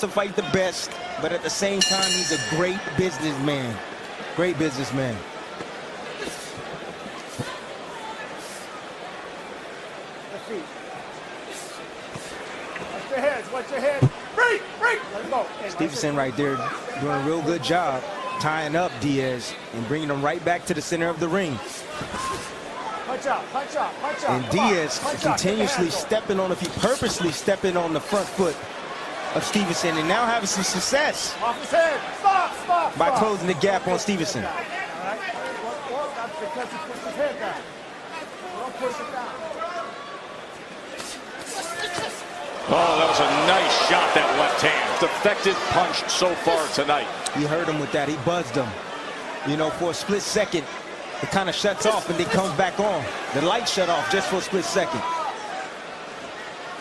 to fight the best, but at the same time, he's a great businessman. Great businessman. Watch your heads, watch your head. Break, break. Let's go. Stevenson right there doing a real good job tying up Diaz and bringing him right back to the center of the ring. Punch out, punch out, punch out. And Diaz continuously stepping on, if he purposely stepping on the front foot of Stevenson, and now having some success off his head. Stop. By closing the gap on Stevenson. All right. Well, that's because he puts his head down. Don't push it down. Oh, that was a nice shot, that left hand. Effective punch so far tonight. He hurt him with that. He buzzed him. You know, for a split second, it kind of shuts off and then comes back on. The light shut off just for a split second.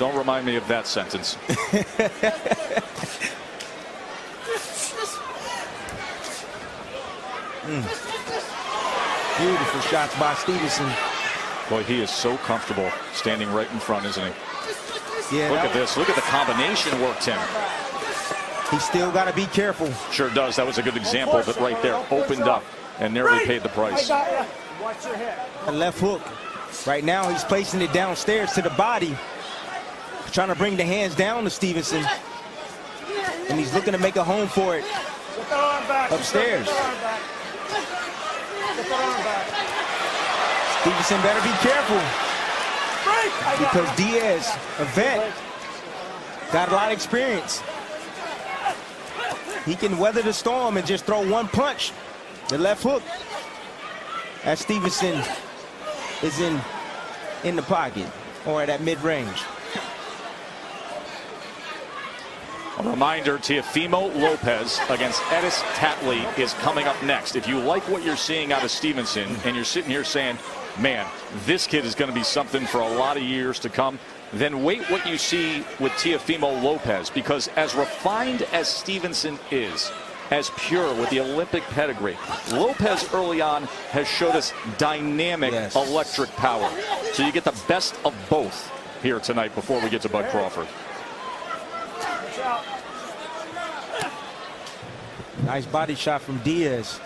Don't remind me of that sentence. Beautiful shots by Stevenson. Boy, he is so comfortable standing right in front, isn't he? Yeah. Look at this. Look at the combination work, Tim. He still got to be careful. Sure does. That was a good example of it right there. Opened up and nearly paid the price. Watch your head. A left hook. Right now, he's placing it downstairs to the body. Trying to bring the hands down to Stevenson. And he's looking to make a home for it upstairs. Stevenson better be careful. Because Diaz, a vet, got a lot of experience. He can weather the storm and just throw one punch. The left hook. As Stevenson is in the pocket or at that mid-range. A reminder, Teofimo Lopez against Edis Tatley is coming up next. If you like what you're seeing out of Stevenson and you're sitting here saying, man, this kid is going to be something for a lot of years to come, then wait what you see with Teofimo Lopez, because as refined as Stevenson is, as pure with the Olympic pedigree, Lopez early on has showed us dynamic electric power. So you get the best of both here tonight before we get to Bud Crawford. Nice body shot from Diaz.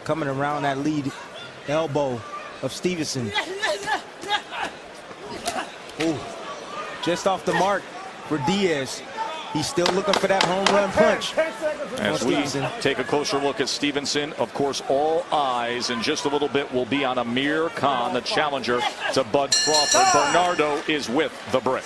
Coming around that lead elbow of Stevenson. Ooh, just off the mark for Diaz. He's still looking for that home run punch. As we take a closer look at Stevenson, of course, all eyes in just a little bit will be on Amir Khan, the challenger to Bud Crawford. Bernardo is with the brick.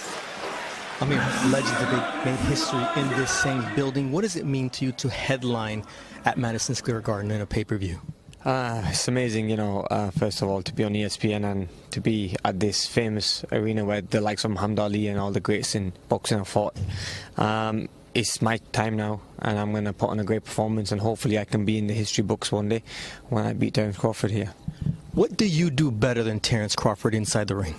Amir, legends have made history in this same building. What does it mean to you to headline at Madison Square Garden in a pay-per-view? It's amazing, you know, first of all, to be on ESPN and to be at this famous arena where the likes of Muhammad Ali and all the greats in boxing have fought. It's my time now, and I'm going to put on a great performance, and hopefully I can be in the history books one day when I beat Terence Crawford here. What do you do better than Terence Crawford inside the ring?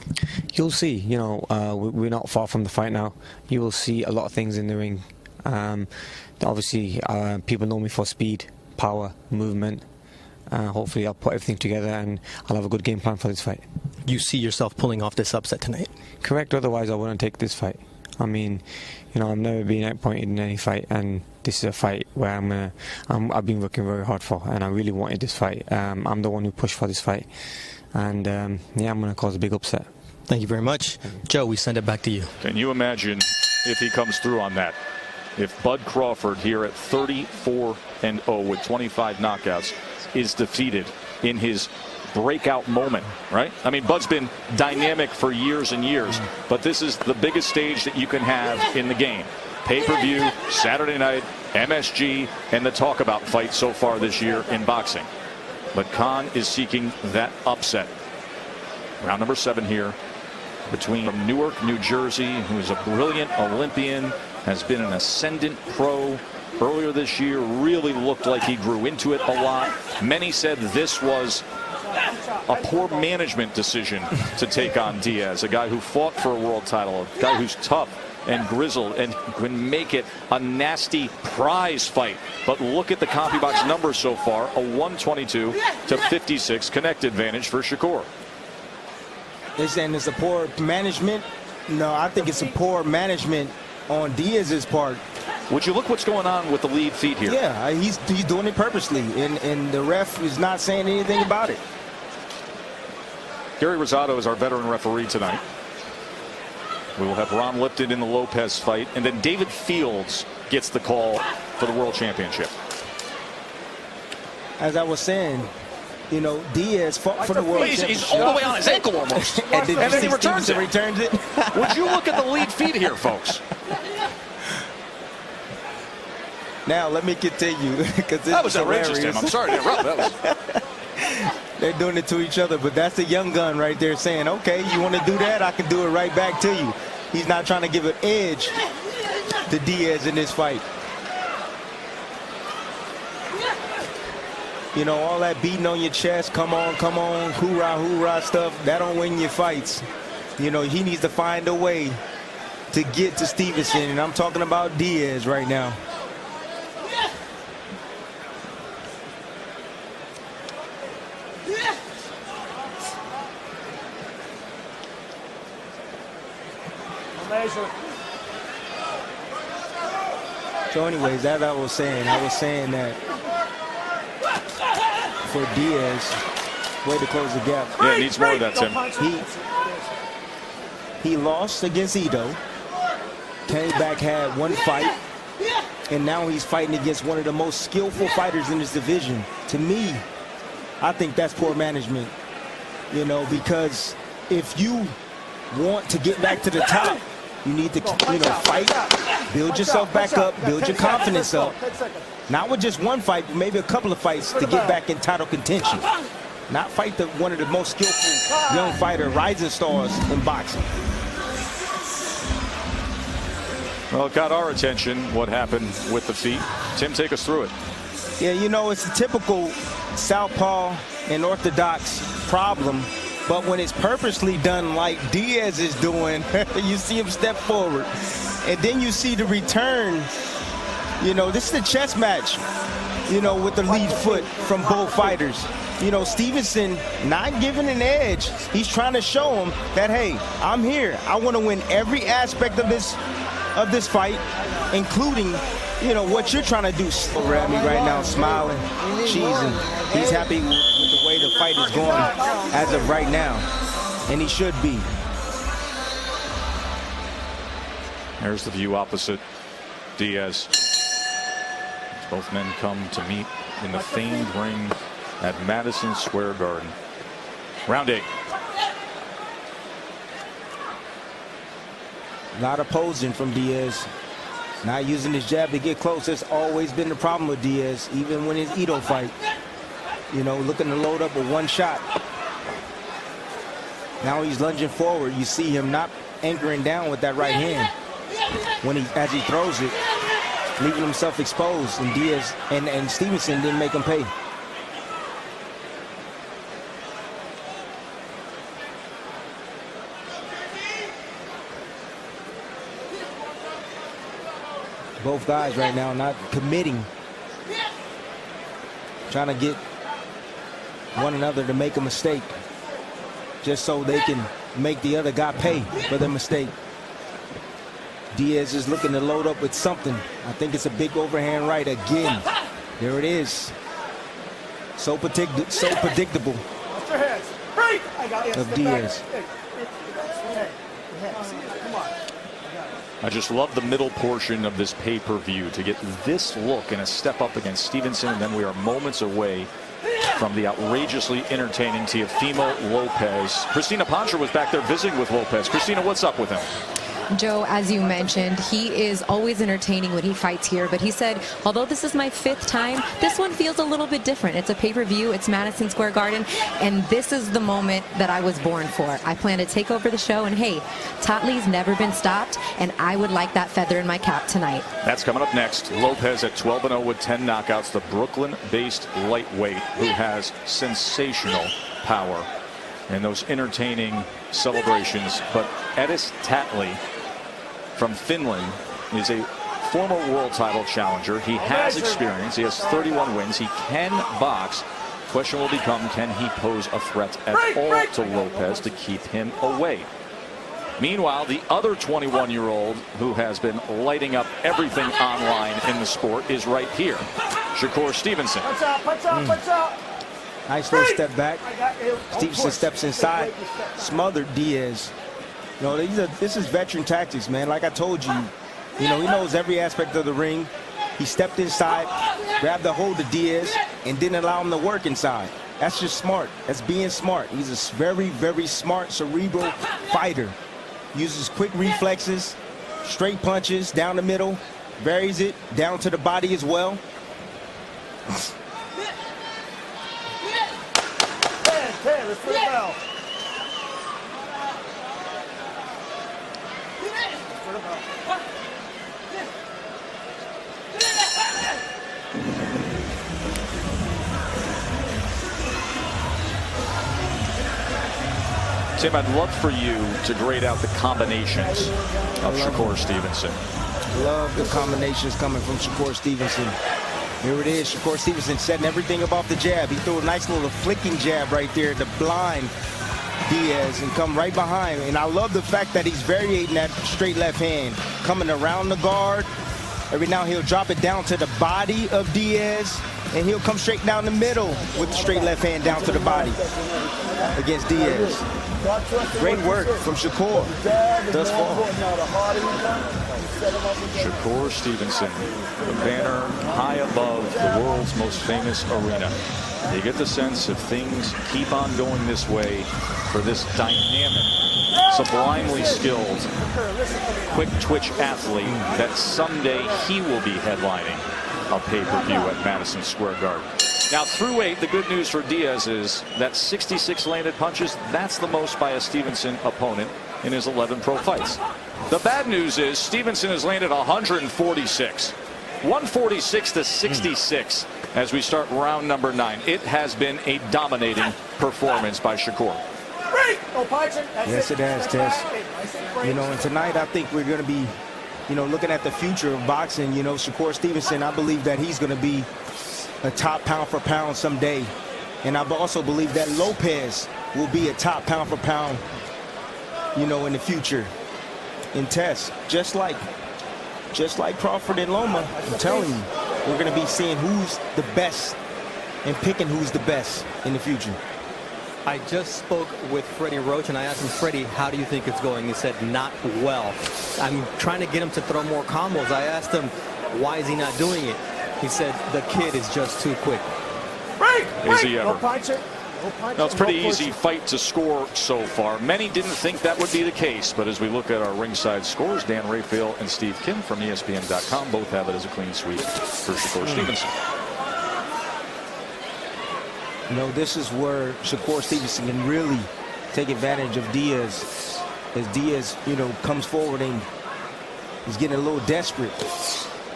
You'll see, you know, we're not far from the fight now. You will see a lot of things in the ring. Obviously, people know me for speed, power, movement. Hopefully I'll put everything together and I'll have a good game plan for this fight. You see yourself pulling off this upset tonight? Correct, otherwise I wouldn't take this fight. I mean, you know, I've never been outpointed in any fight, and this is a fight where I've been working very hard for, and I really wanted this fight. I'm the one who pushed for this fight, and yeah, I'm going to cause a big upset. Thank you very much. Joe, we send it back to you. Can you imagine if he comes through on that? If Bud Crawford here at 34-0 with 25 knockouts is defeated in his breakout moment, right? I mean, Bud's been dynamic for years and years, but this is the biggest stage that you can have in the game. Pay-per-view, Saturday night, MSG, and the talk about fight so far this year in boxing. But Khan is seeking that upset. Round number 7 here between Newark, New Jersey, who is a brilliant Olympian, has been an ascendant pro. Earlier this year, really looked like he grew into it a lot. Many said this was a poor management decision to take on Diaz, a guy who fought for a world title, a guy who's tough and grizzled and can make it a nasty prize fight. But look at the CompuBox numbers so far, a 122 to 56 connect advantage for Shakur. They're saying it's a poor management. No, I think it's a poor management on Diaz's part. Would you look what's going on with the lead feet here? Yeah, he's doing it purposely, and the ref is not saying anything about it. Gary Rosado is our veteran referee tonight. We will have Ron Lipton in the Lopez fight, and then David Fields gets the call for the World Championship. As I was saying, you know, Diaz fought for the World Championship. He's all the way on his ankle almost. And then he returns it. Would you look at the lead feet here, folks? Now, let me continue. That was outrageous, Tim. I'm sorry to interrupt. That was... They're doing it to each other, but that's a young gun right there saying, okay, you want to do that? I can do it right back to you. He's not trying to give an edge to Diaz in this fight. You know, all that beating on your chest, come on, hoorah, hoorah stuff, that don't win your fights. You know, he needs to find a way to get to Stevenson, and I'm talking about Diaz right now. So anyways, as I was saying that for Diaz, way to close the gap. Yeah, he needs more of that, Tim. He lost against Ito, came back, had one fight, and now he's fighting against one of the most skillful fighters in this division. To me, I think that's poor management, you know, because if you want to get back to the top, you need to, you know, fight, build yourself back up, build your confidence up. Not with just one fight, but maybe a couple of fights to get back in title contention. Not fight one of the most skillful young fighter, rising stars in boxing. Well, it got our attention what happened with the feet. Tim, take us through it. Yeah, you know, it's a typical southpaw and orthodox problem. But when it's purposely done like Diaz is doing, you see him step forward. And then you see the return. You know, this is a chess match, you know, with the lead foot from both fighters. You know, Stevenson not giving an edge. He's trying to show him that, hey, I'm here. I want to win every aspect of this fight, including, you know, what you're trying to do. Over at me right now, smiling, cheesing. He's happy with the way the fight is going as of right now, and he should be. There's the view opposite Diaz. Both men come to meet in the famed ring at Madison Square Garden. Round 8. Not opposing from Diaz. Not using his jab to get close. That's always been the problem with Diaz, even when his Ito fight. You know, looking to load up with one shot. Now he's lunging forward. You see him not anchoring down with that right hand as he throws it, leaving himself exposed. And Diaz and Stevenson didn't make him pay. Both guys right now not committing, trying to get one another to make a mistake just so they can make the other guy pay for their mistake. Diaz is looking to load up with something. I think it's a big overhand right again. There it is. So predictable of Diaz. I just love the middle portion of this pay-per-view to get this look and a step up against Stevenson, and then we are moments away from the outrageously entertaining Teofimo Lopez. Christina Pancha was back there visiting with Lopez. Christina, what's up with him? Joe, as you mentioned, he is always entertaining when he fights here, but he said, although this is my 5th time, this one feels a little bit different. It's a pay-per-view, it's Madison Square Garden, and this is the moment that I was born for. I plan to take over the show, and hey, Tatli's never been stopped, and I would like that feather in my cap tonight. That's coming up next. Lopez at 12-0 with 10 knockouts, the Brooklyn-based lightweight who has sensational power and those entertaining celebrations. But Edis Tatli from Finland is a former world title challenger. He has experience. He has 31 wins. He can box. Question will become, can he pose a threat at all to Lopez to keep him away? Meanwhile, the other 21-year-old who has been lighting up everything online in the sport is right here, Shakur Stevenson. Punch out, punch out, punch out. Nice little step back. Stevenson steps inside, smothered Diaz. You know, this is veteran tactics, man. Like I told you, he knows every aspect of the ring. He stepped inside, grabbed a hold of Diaz, and didn't allow him to work inside. That's just smart. That's being smart. He's a very, very smart, cerebral fighter. Uses quick reflexes, straight punches down the middle, varies it down to the body as well. 10, let's put it down. Tim, I'd love for you to grade out the combinations of Shakur Stevenson. Love the combinations coming from Shakur Stevenson. Here it is, Shakur Stevenson setting everything up off the jab. He threw a nice little flicking jab right there to blind Diaz and come right behind. And I love the fact that he's varying that straight left hand, coming around the guard. Every now he'll drop it down to the body of Diaz, and he'll come straight down the middle with the straight left hand down to the body against Diaz. Great work from Shakur thus far. Shakur Stevenson, the banner high above the world's most famous arena. You get the sense if things keep on going this way for this dynamic, sublimely skilled, quick twitch athlete, that someday he will be headlining a pay-per-view at Madison Square Garden. Now, through 8, the good news for Diaz is that 66 landed punches, that's the most by a Stevenson opponent in his 11 pro fights. The bad news is Stevenson has landed 146. 146 to 66 as we start round number 9. It has been a dominating performance by Shakur. Yes, it has, Tess. And tonight I think we're going to be, looking at the future of boxing. Shakur Stevenson, I believe that he's going to be a top pound for pound someday. And I also believe that Lopez will be a top pound for pound, in the future. In Tess, just like Crawford and Loma, I'm telling you, we're going to be seeing who's the best and picking who's the best in the future. I just spoke with Freddie Roach, and I asked him, Freddie, how do you think it's going? He said, not well. I'm trying to get him to throw more combos. I asked him, why is he not doing it? He said, the kid is just too quick. Is he ever? No, it's a pretty easy fight to score so far. Many didn't think that would be the case, but as we look at our ringside scores, Dan Raphael and Steve Kim from ESPN.com both have it as a clean sweep for Shakur Stevenson. This is where Shakur Stevenson can really take advantage of Diaz. As Diaz, comes forward and he's getting a little desperate.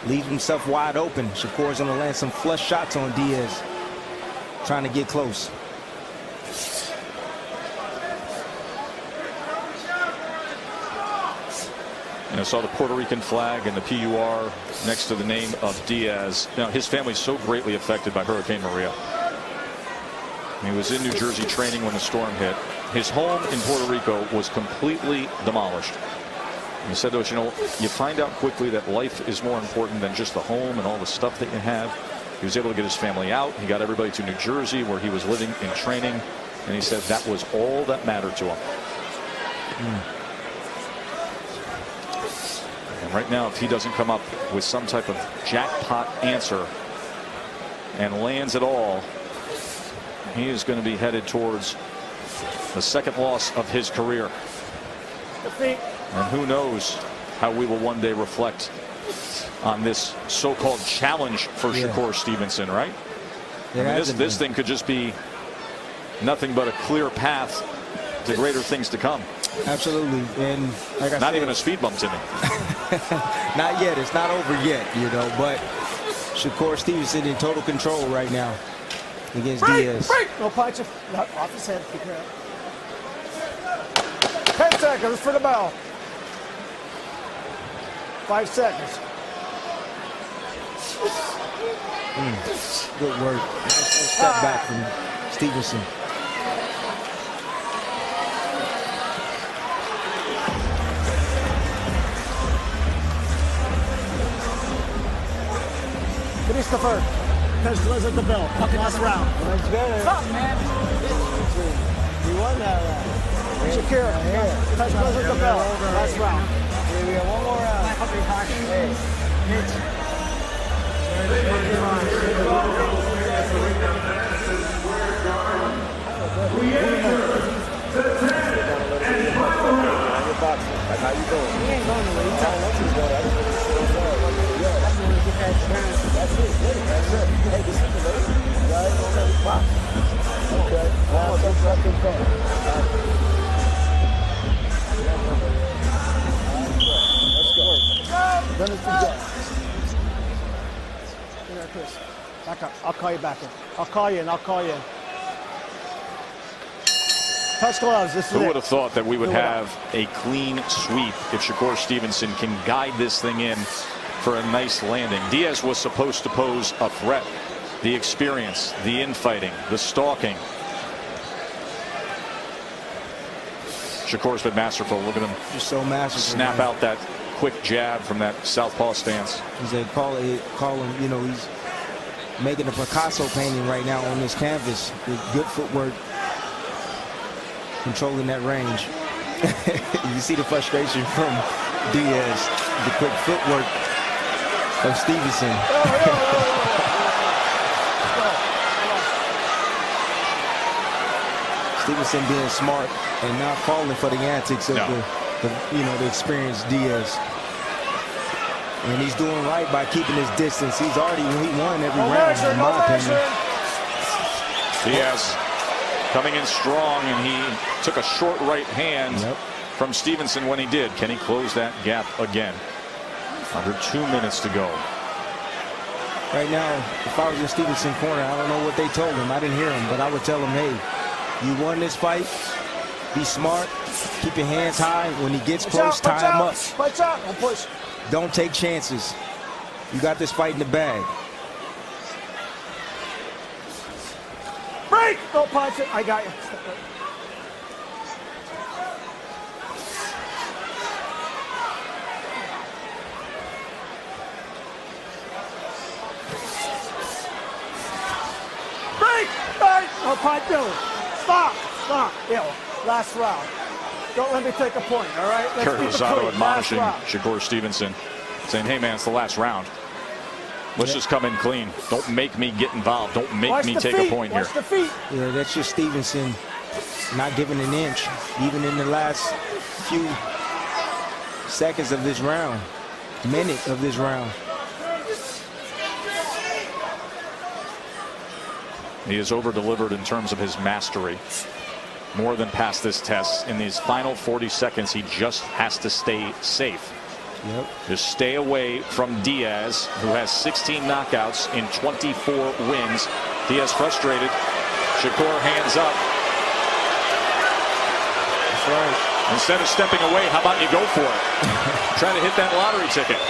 Leaves himself wide open. Shakur's going to land some flush shots on Diaz, trying to get close. And I saw the Puerto Rican flag and the PUR next to the name of Diaz. Now, his family's so greatly affected by Hurricane Maria. He was in New Jersey training when the storm hit. His home in Puerto Rico was completely demolished. And he said to us, you find out quickly that life is more important than just the home and all the stuff that you have. He was able to get his family out. He got everybody to New Jersey where he was living in training. And he said that was all that mattered to him. And right now, if he doesn't come up with some type of jackpot answer and lands it all, he is going to be headed towards the second loss of his career. And who knows how we will one day reflect on this so-called challenge for Shakur Stevenson, right? This thing could just be nothing but a clear path to greater things to come. Absolutely. And like I said, not even a speed bump, Timmy. Not yet. It's not over yet, but Shakur Stevenson in total control right now against Diaz. No punch. Off his head. Keep your head. 10 seconds for the bell. 5 seconds. Good work. Nice step back from Stevenson. Finish the first. Touch gloves at the bell. Last round. That's better. Stop, man. You won that round. Shakur, touch gloves at the bell. Last round. Here we go. One more round. Hey. How you doing? He ain't going nowhere. He's telling us he's going. I just want to sit on there. That's when we get that experience. That's it. That's it. Hey, this is the lady. You guys don't have a box. Okay. Now, let's go. Let's go. Then it's the jet. Here, Chris. Back up. I'll call you back in. I'll call you in. I'll call you in. Touch gloves. This is Who it. would have thought that we would have a clean sweep if Shakur Stevenson can guide this thing in for a nice landing? Diaz was supposed to pose a threat. The experience, the infighting, the stalking. Shakur's been masterful. Look at him. You're so masterful. Snap man. out that quick jab from that southpaw stance. He's a call him, you know, he's making a Picasso painting right now on this canvas with good footwork, controlling that range. You see the frustration from Diaz, the quick footwork of Stevenson. Stevenson being smart and not falling for the antics of the experienced Diaz. And he's doing right by keeping his distance. He won every round, in my opinion. Diaz coming in strong, and he took a short right hand from Stevenson when he did. Can he close that gap again? Under 2 minutes to go. Right now, if I was in Stevenson's corner, I don't know what they told him. I didn't hear him, but I would tell him, hey, you won this fight. Be smart. Keep your hands high. When he gets close, tie him up. Punch out. Don't push. Don't take chances. You got this fight in the bag. Break! Don't punch it. I got you. Break! Break! No punch, Billy. Stop! Stop. Yeah. Last round. Don't let me take a point, all right? Let's keep it Rosado clean. admonishing Last Shakur Stevenson, saying, hey, man, it's the last round. Let's just come in clean. Don't make me get involved. Don't make me take a point here. Watch the feet. Yeah, that's just Stevenson not giving an inch, even in the last few seconds of this round, minute of this round. He has over-delivered in terms of his mastery. More than passed this test. In these final 40 seconds, he just has to stay safe. Just stay away from Diaz, who has 16 knockouts in 24 wins. Diaz frustrated. Shakur hands up. That's right. Instead of stepping away, how about you go for it? Try to hit that lottery ticket.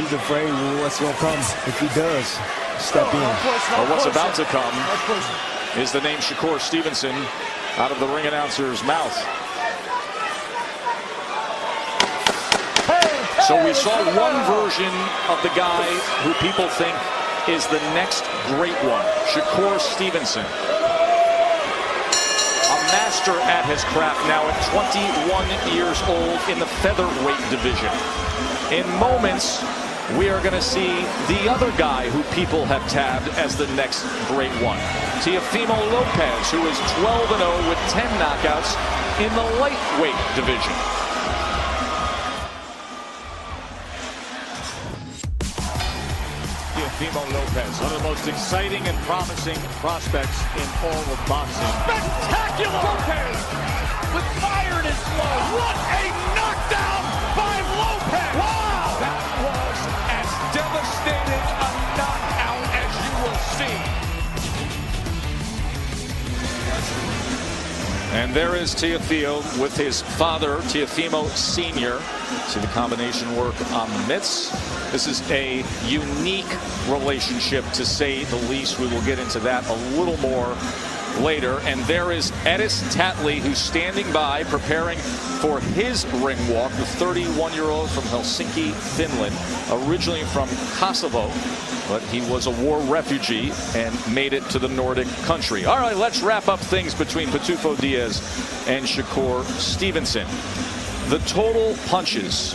He's afraid of what's going to come if he does step in. Well, what's about to come is the name Shakur Stevenson out of the ring announcer's mouth. So we saw one version of the guy who people think is the next great one, Shakur Stevenson. A master at his craft now at 21 years old in the featherweight division. In moments, we are going to see the other guy who people have tabbed as the next great one, Teofimo Lopez, who is 12-0 with 10 knockouts in the lightweight division. Teofimo Lopez, one of the most exciting and promising prospects in all of boxing. Spectacular! Lopez with fire in his blood. What a knockdown by Lopez! Wow! That was as devastating a knockout as you will see. And there is Teofimo with his father, Teofimo Sr. See the combination work on the mitts. This is a unique relationship, to say the least. We will get into that a little more later. And there is Edis Tatley, who's standing by, preparing for his ring walk. The 31-year-old from Helsinki, Finland, originally from Kosovo, but he was a war refugee and made it to the Nordic country. All right, let's wrap up things between Pitufo Diaz and Shakur Stevenson. The total punches,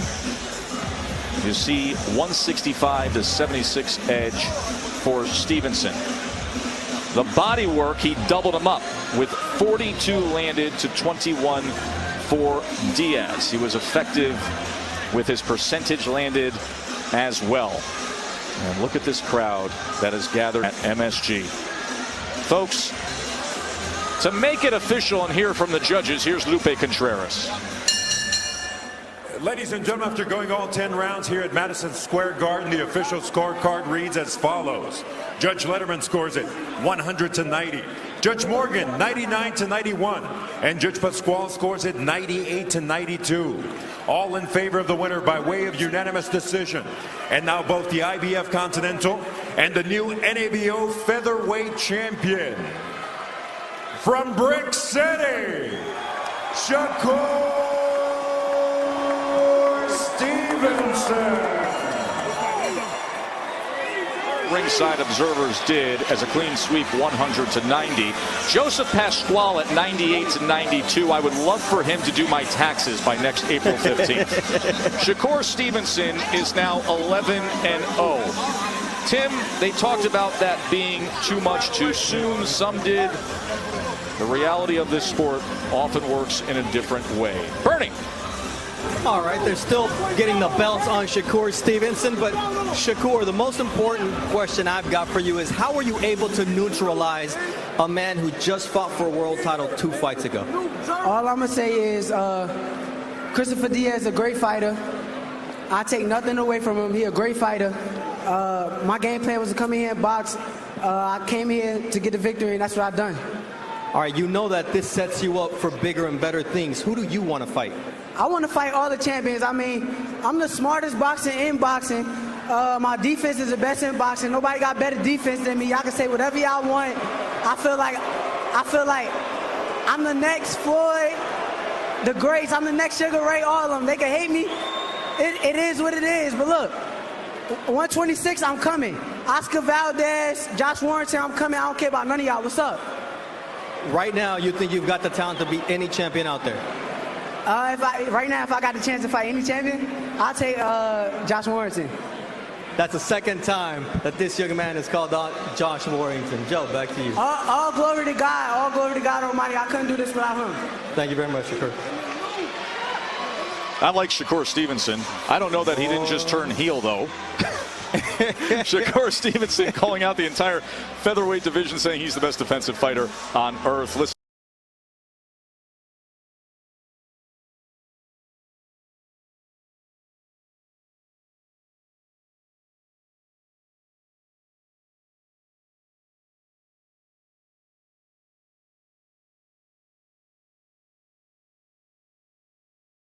you see 165 to 76 edge for Stevenson. The body work, he doubled him up with 42 landed to 21 for Diaz. He was effective with his percentage landed as well. And look at this crowd that has gathered at MSG. Folks, to make it official and hear from the judges, here's Lupe Contreras. Ladies and gentlemen, after going all 10 rounds here at Madison Square Garden, the official scorecard reads as follows. Judge Letterman scores it 100 to 90. Judge Morgan 99 to 91. And Judge Pasquale scores it 98 to 92. All in favor of the winner by way of unanimous decision. And now both the IBF Continental and the new NABO Featherweight Champion. From Brick City, Shakur Stevenson. Ringside observers did as a clean sweep 100 to 90. Joseph Pasquale at 98 to 92. I would love for him to do my taxes by next April 15th. Shakur Stevenson is now 11-0. Tim, they talked about that being too much too soon. Some did. The reality of this sport often works in a different way. Bernie. All right, they're still getting the belts on Shakur Stevenson, but Shakur, the most important question I've got for you is how were you able to neutralize a man who just fought for a world title 2 fights ago? All I'm going to say is Christopher Diaz is a great fighter. I take nothing away from him. He's a great fighter. My game plan was to come in here and box. I came here to get the victory, and that's what I've done. All right, you know that this sets you up for bigger and better things. Who do you want to fight? I want to fight all the champions. I mean, I'm the smartest boxer in boxing. My defense is the best in boxing. Nobody got better defense than me. Y'all can say whatever y'all want. I feel like I'm the next Floyd, the greats. I'm the next Sugar Ray, all of them. They can hate me. It is what it is. But look, 126, I'm coming. Oscar Valdez, Josh Warrington, I'm coming. I don't care about none of y'all. What's up? Right now, you think you've got the talent to beat any champion out there? Right now, if I got the chance to fight any champion, I'll take Josh Warrington. That's the second time that this young man is called out Josh Warrington. Joe, back to you. All glory to God. All glory to God Almighty. I couldn't do this without him. Thank you very much, Shakur. I like Shakur Stevenson. I don't know that he didn't just turn heel, though. Shakur Stevenson calling out the entire featherweight division, saying he's the best defensive fighter on earth. Listen.